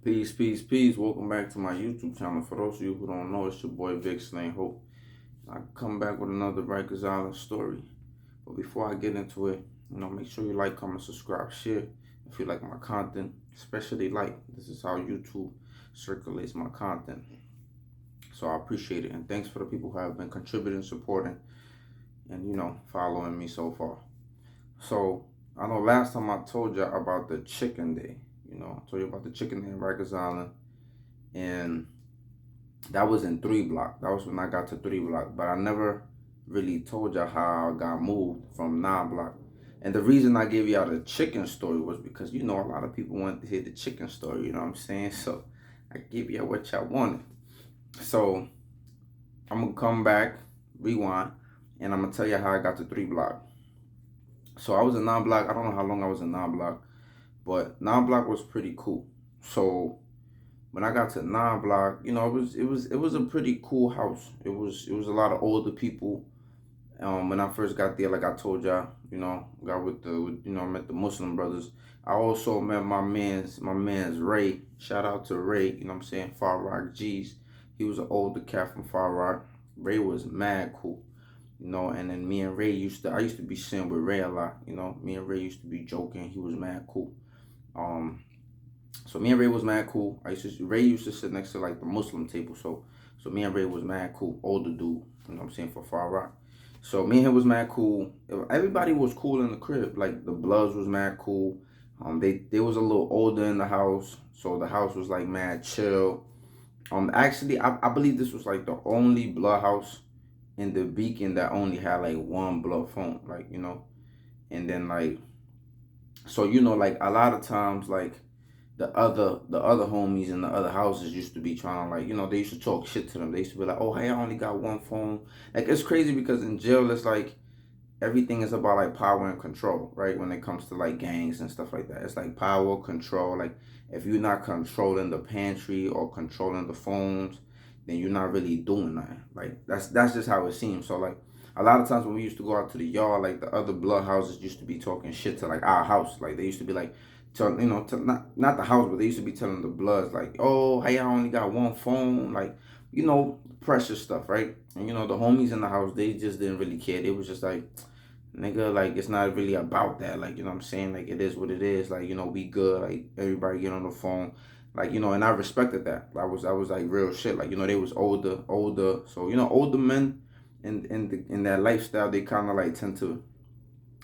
Peace, peace, peace. Welcome back to my YouTube channel. For those of you who don't know, it's your boy Vic Slain Hope. I come back with another Rikers Island story. But before I get into it, make sure you like, comment, subscribe, share. If you like my content, especially like. This is how YouTube circulates my content. So I appreciate it. And thanks for the people who have been contributing, supporting, and following me so far. So I know last time I told you about the chicken day. I told you about the chicken day in Rikers Island. And that was in 3 block. That was when I got to 3 block. But I never really told y'all how I got moved from 9 block. And the reason I gave y'all the chicken story was because a lot of people wanted to hear the chicken story, you know what I'm saying? So I gave y'all what y'all wanted. So I'm gonna come back, rewind, and I'm gonna tell you how I got to 3 block. So I was in 9 block. I don't know how long I was in 9 block, but 9 block was pretty cool. So when I got to 9 block, it was a pretty cool house. It was a lot of older people. When I first got there, like I told y'all, got met the Muslim brothers. I also met my man's Ray. Shout out to Ray, you know what I'm saying? Far Rock G's. He was an older cat from Far Rock. Ray was mad cool. And then me and Ray I used to be sitting with Ray a lot, Me and Ray used to be joking. He was mad cool. Um, so me and Ray was mad cool. Ray used to sit next to like the Muslim table. So me and Ray was mad cool. Older dude, you know what I'm saying, for Far Rock. So me and him was mad cool. Everybody was cool in the crib. Like the Bloods was mad cool. They was a little older in the house, so the house was like mad chill. Actually, I believe this was like the only Blood house in the Beacon that only had like one Blood phone, and then like, so like a lot of times like the other homies in the other houses used to be trying to they used to talk shit to them. They used to be like, oh, hey, I only got one phone. Like, it's crazy because in jail it's like everything is about like power and control, right? When it comes to like gangs and stuff like that, it's like power, control. Like, if you're not controlling the pantry or controlling the phones, then you're not really doing nothing. Like, that's just how it seems. So like a lot of times when we used to go out to the yard, like the other Blood houses used to be talking shit to like our house. Like, they used to be like, not the house, but they used to be telling the Bloods like, oh, hey, I only got one phone, like, precious stuff, right? And the homies in the house, they just didn't really care. They was just like, nigga, like, it's not really about that, like, you know what I'm saying? Like, it is what it is. Like, we good. Like, everybody get on the phone, like, and I respected that. I was like real shit. Like, they was older. So older men in that lifestyle, they kind of like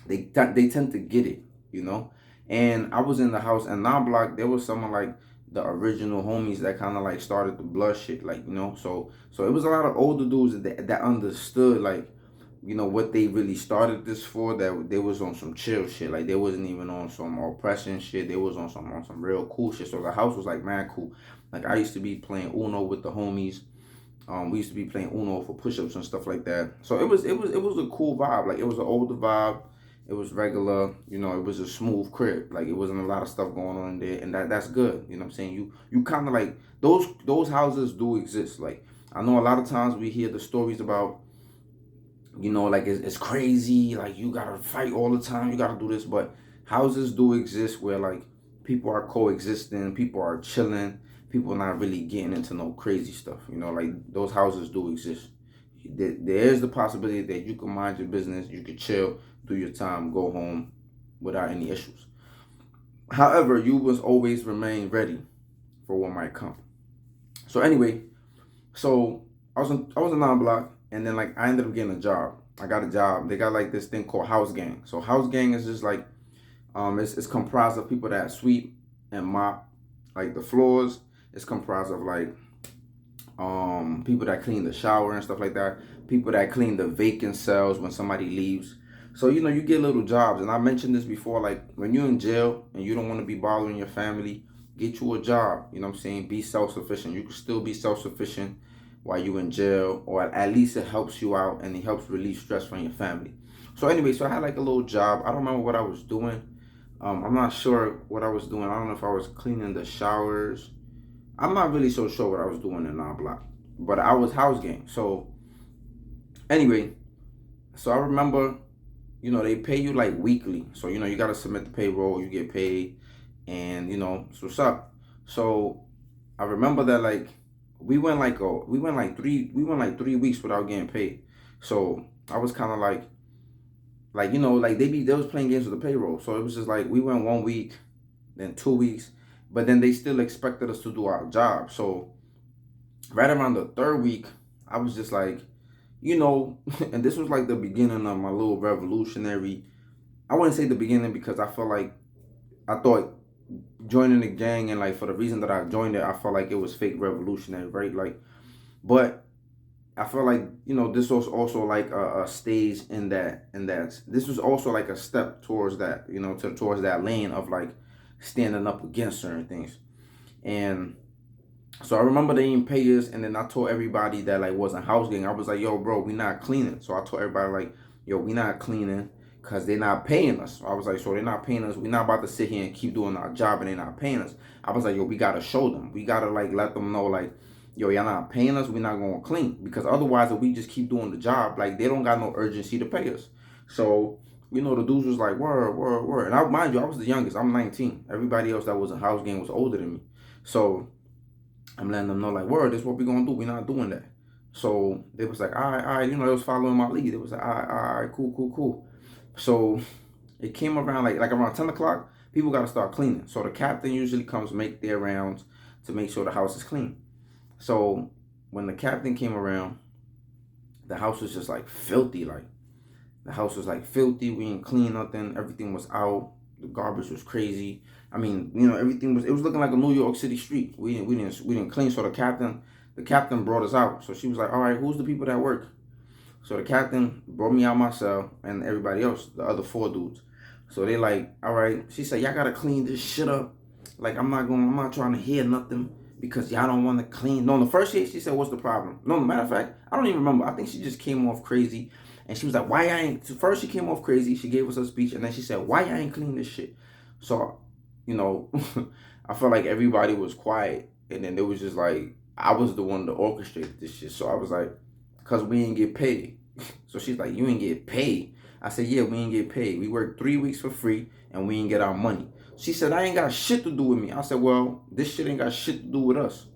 they tend to get it, you know. And I was in the house and 9 block. There was someone like the original homies that kind of like started the Blood shit, like, So it was a lot of older dudes that understood like, what they really started this for. That they was on some chill shit. Like, they wasn't even on some oppression shit. They was on some real cool shit. So the house was like mad cool. Like, I used to be playing Uno with the homies. We used to be playing Uno for push-ups and stuff like that. So it was a cool vibe. Like, it was an older vibe. It was regular. It was a smooth crib. Like, it wasn't a lot of stuff going on in there, and that's good. You know what I'm saying? You kind of like those houses do exist. Like, I know a lot of times we hear the stories about, like, it's crazy. Like, you gotta fight all the time. You gotta do this, but houses do exist where like people are coexisting, people are chilling, people are not really getting into no crazy stuff. Like, those houses do exist. There is the possibility that you can mind your business, you could chill, do your time, go home without any issues. However, you must always remain ready for what might come. So anyway, so I was in 9 block, and then like I ended up getting a job. I got a job. They got like this thing called house gang. So house gang is just like, it's comprised of people that sweep and mop like the floors. It's comprised of like people that clean the shower and stuff like that. People that clean the vacant cells when somebody leaves. So you get little jobs, and I mentioned this before. Like, when you're in jail and you don't want to be bothering your family, get you a job. You know what I'm saying? Be self-sufficient. You can still be self-sufficient while you're in jail, or at least it helps you out and it helps relieve stress from your family. So anyway, so I had like a little job. I don't remember what I was doing. I'm not sure what I was doing. I don't know if I was cleaning the showers. I'm not really so sure what I was doing in 9 block, but I was house gang. So anyway, so I remember, they pay you like weekly. So you got to submit the payroll. You get paid, and so what's up. So I remember that like we went like 3 weeks without getting paid. So I was kind of like like they was playing games with the payroll. So it was just like we went 1 week, then 2 weeks, but then they still expected us to do our job. So right around the third week, I was just like, and this was like the beginning of my little revolutionary. I wouldn't say the beginning because I thought joining the gang and like for the reason that I joined it, I felt like it was fake revolutionary, right? Like, but I feel like this was also like a stage in that this was also like a step towards that towards that lane of like standing up against certain things. And so I remember they didn't pay us, and then I told everybody that like wasn't house gang. I was like, yo, bro, we not cleaning. So I told everybody like, yo, we not cleaning because they're not paying us. So I was like, so they're not paying us. We're not about to sit here and keep doing our job and they're not paying us. I was like, yo, we gotta show them. We gotta like let them know like, yo, y'all not paying us. We're not gonna clean because otherwise, if we just keep doing the job, like they don't got no urgency to pay us. So the dudes was like, word, word, word. And mind you, I was the youngest. I'm 19. Everybody else that was in house gang was older than me. So I'm letting them know like, word, this is what we gonna do. We're not doing that. So they was like, all right, they was following my lead. It was like, all right, cool, cool, cool. So it came around like around 10 o'clock, people gotta start cleaning. So the captain usually comes make their rounds to make sure the house is clean. So when the captain came around, the house was just like filthy. Like the house was like filthy. We didn't clean nothing. Everything was out. The garbage was crazy. I mean, everything was. It was looking like a New York City street. We didn't clean. So the captain brought us out. So she was like, "All right, who's the people that work?" So the captain brought me out my cell and everybody else, the other four dudes. So they like, "All right." She said, "Y'all gotta clean this shit up. Like I'm not trying to hear nothing because y'all don't want to clean." No, the first day she said, "What's the problem?" No, matter of fact, I don't even remember. I think she just came off crazy, and she was like, "Why I ain't?" So first she came off crazy. She gave us a speech, and then she said, "Why I ain't clean this shit?" So, you know, I felt like everybody was quiet, and then it was just like I was the one to orchestrate this shit. So I was like, "Cause we ain't get paid." So she's like, "You ain't get paid?" I said, "Yeah, we ain't get paid. We worked 3 weeks for free, and we ain't get our money." She said, "I ain't got shit to do with me." I said, "Well, this shit ain't got shit to do with us."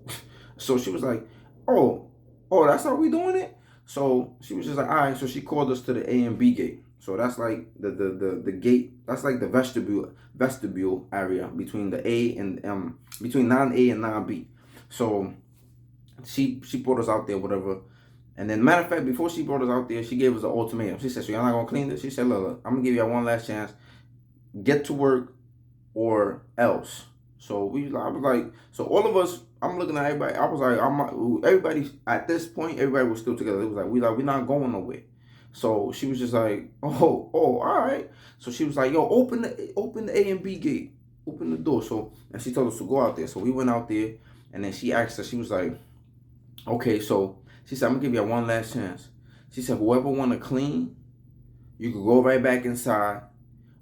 So she was like, "Oh, that's how we doing it?" So she was just like, "All right." So she called us to the A and B gate. So that's like the gate. That's like the vestibule area between the A and between 9A and 9B. So she brought us out there, whatever. And then, matter of fact, before she brought us out there, she gave us an ultimatum. She said, "So y'all not gonna clean this?" She said, "Look, I'm gonna give y'all one last chance. Get to work or else." So I was like, so all of us, I'm looking at everybody. I was like, everybody at this point, everybody was still together. It was like we're not going nowhere. So she was just like, all right. So she was like, "Yo, open the A and B gate, open the door." So and she told us to go out there. So we went out there, and then she asked us. She was like, "Okay, so," she said, "I'm gonna give you one last chance." She said, "Whoever want to clean, you could go right back inside.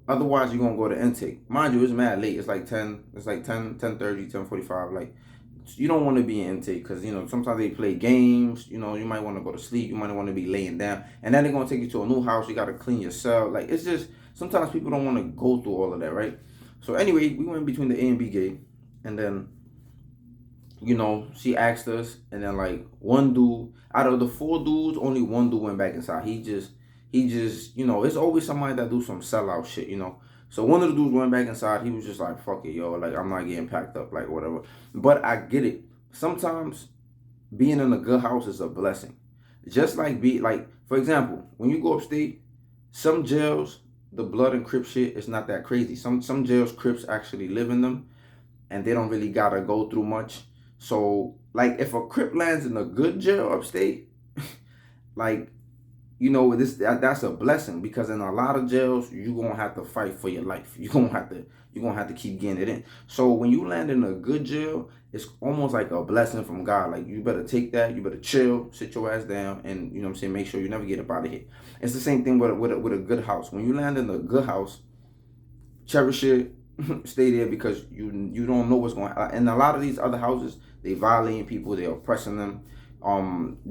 Otherwise, you're gonna go to intake." Mind you, it's mad late. It's like 10. It's like 10:30, 10:45. Like you don't want to be in intake because sometimes they play games. You might want to go to sleep. You might want to be laying down, and then they're gonna take you to a new house. You gotta clean your cell. Like it's just sometimes people don't want to go through all of that, right? So anyway, we went between the A and B gate, and then she asked us, and then like one dude out of the four dudes, only one dude went back inside. He just, it's always somebody that do some sellout shit. So one of the dudes went back inside. He was just like, "Fuck it, yo, like I'm not getting packed up, like whatever." But I get it. Sometimes being in a good house is a blessing. Just like for example, when you go upstate, some jails, the blood and Crip shit is not that crazy. Some jails Crips actually live in them and they don't really gotta go through much. So like if a Crip lands in a good jail upstate, like that's a blessing because in a lot of jails you're gonna have to fight for your life. You're gonna have to keep getting it in. So when you land in a good jail, it's almost like a blessing from God. Like you better take that, you better chill, sit your ass down, and what I'm saying, make sure you never get up out of here. It's the same thing with a good house. When you land in a good house, cherish it, stay there because you don't know what's going on. And a lot of these other houses, they violating people, they oppressing them,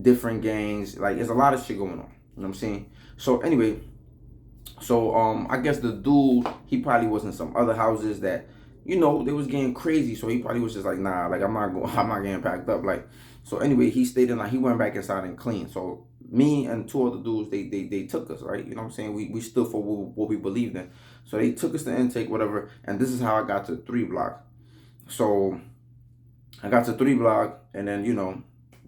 different gangs. Like there's a lot of shit going on. You know what I'm saying? So anyway, so I guess the dude, he probably was in some other houses that they was getting crazy. So he probably was just like, nah, like I'm not going, I'm not getting packed up. Like, so anyway, he stayed in, like he went back inside and cleaned. So me and two other dudes, they took us, right? You know what I'm saying? We stood for what we believed in. So they took us to intake, whatever. And this is how I got to 3 block. So I got to 3 block, and then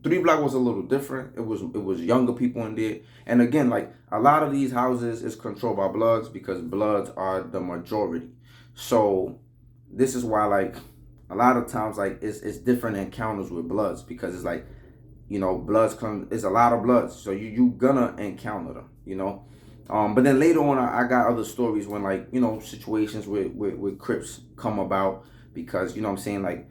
3 block was a little different. It was younger people in there, and again, like a lot of these houses is controlled by Bloods because Bloods are the majority. So this is why, like, a lot of times, like it's different encounters with Bloods because it's like, Bloods come. It's a lot of Bloods, so you gonna encounter them. But then later on, I got other stories when, like, situations with Crips come about because, what I'm saying, like,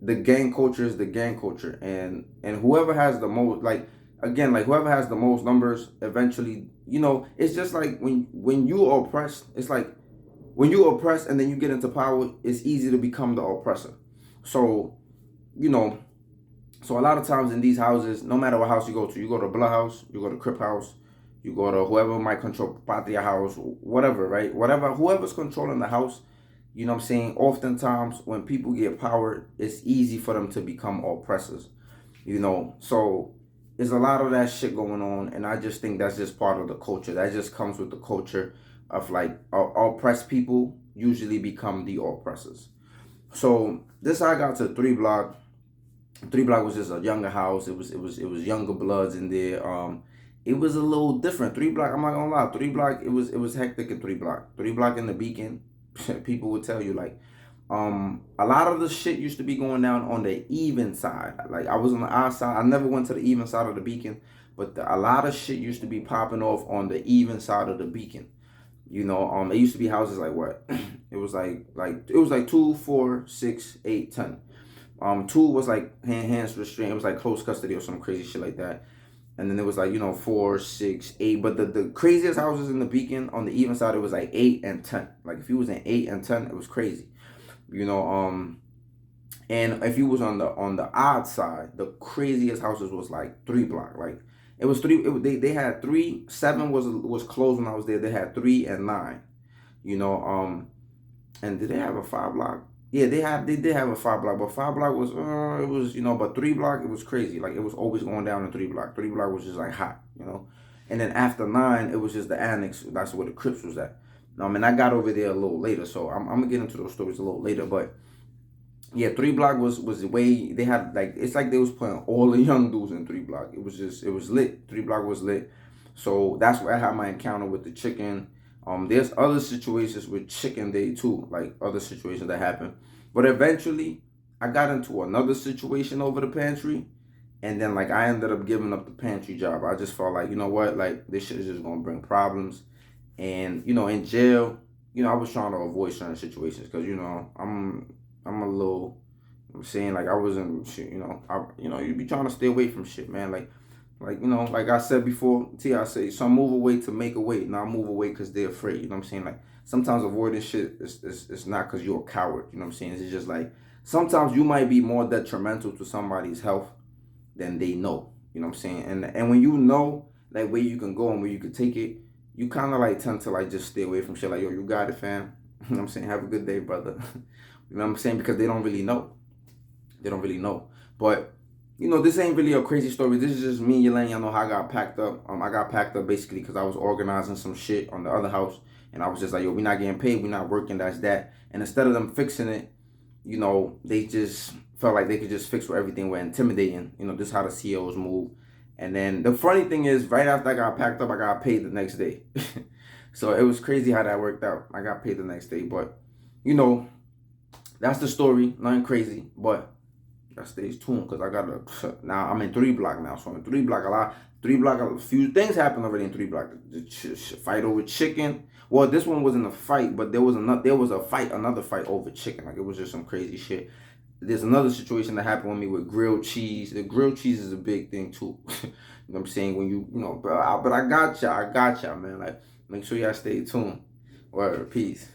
the gang culture is the gang culture, and whoever has the most, like, again, like, whoever has the most numbers eventually, it's just like when you oppress, it's like when you oppress and then you get into power, it's easy to become the oppressor. So, you know so a lot of times in these houses, no matter what house you go to Blood House, you go to Crip House, you go to whoever might control Patria House, whatever, right? Whatever, whoever's controlling the house, what I'm saying? Oftentimes when people get power, it's easy for them to become oppressors. So there's a lot of that shit going on, and I just think that's just part of the culture. That just comes with the culture of, like, oppressed people usually become the oppressors. So this I got to 3 block. 3 block was just a younger house. It was younger Bloods in there. It was a little different. 3 block, I'm not gonna lie. 3 block, it was hectic in 3 block. 3 block in the Beacon, people would tell you, like, a lot of the shit used to be going down on the even side. Like, I was on the outside. I never went to the even side of the Beacon, but a lot of shit used to be popping off on the even side of the Beacon. It used to be houses like what? It was like 2, 4, 6, 8, 10. 2 was like hands restraint. It was like close custody or some crazy shit like that. And then it was like 4, 6, 8. But the craziest houses in the Beacon on the even side, it was like 8 and 10. Like if you was in 8 and 10, it was crazy. And if you was on the odd side, the craziest houses was like 3 block. Like it was three. They had 3. 7 was closed when I was there. They had 3 and 9. You know. And did they have a 5 block? Yeah, they did have a 5 block, but 5 block was it was but 3 block, it was crazy. Like it was always going down in 3 block. 3 block was just like hot. And then after 9, it was just the annex. That's where the Crips was at. And I got over there a little later, so I'm gonna get into those stories a little later. But yeah, 3 block was the way they had, like, it's like they was putting all the young dudes in 3 block. It was lit. 3 block was lit. So that's where I had my encounter with the chicken. There's other situations with Chicken Day too, like other situations that happen. But eventually, I got into another situation over the pantry, and then, like, I ended up giving up the pantry job. I just felt like, you know what, like, this shit is just gonna bring problems. And in jail, I was trying to avoid certain situations because I'm a little. I'm saying, like, I wasn't shit. You be trying to stay away from shit, man. Like I said before, I say some move away to make a way. Not move away because they're afraid. You know what I'm saying? Like sometimes avoiding shit is not because you're a coward. You know what I'm saying? It's just like sometimes you might be more detrimental to somebody's health than they know. You know what I'm saying? And when you know, like, where you can go and where you can take it, you kind of like tend to like just stay away from shit. Like, yo, you got it, fam. You know what I'm saying? Have a good day, brother. You know what I'm saying? Because they don't really know. They don't really know. But this ain't really a crazy story. This is just me letting y'all know how I got packed up. I got packed up basically because I was organizing some shit on the other house, and I was just like, yo, we not getting paid, we not working, that's that. And instead of them fixing it, they just felt like they could just fix everything. We're intimidating. This is how the CEOs move. And then the funny thing is, right after I got packed up, I got paid the next day. So it was crazy how that worked out. I got paid the next day, but that's the story. Nothing crazy, but that stays tuned because I got now I'm in 3 block now. So in 3 block, 3 block, a few things happened already in 3 block. The fight over chicken. Well, this one wasn't a fight, but there was another fight over chicken. Like, it was just some crazy shit. There's another situation that happened with me with grilled cheese. The grilled cheese is a big thing too. You know what I'm saying? When but I got y'all, man. Like, make sure y'all stay tuned. Word, peace.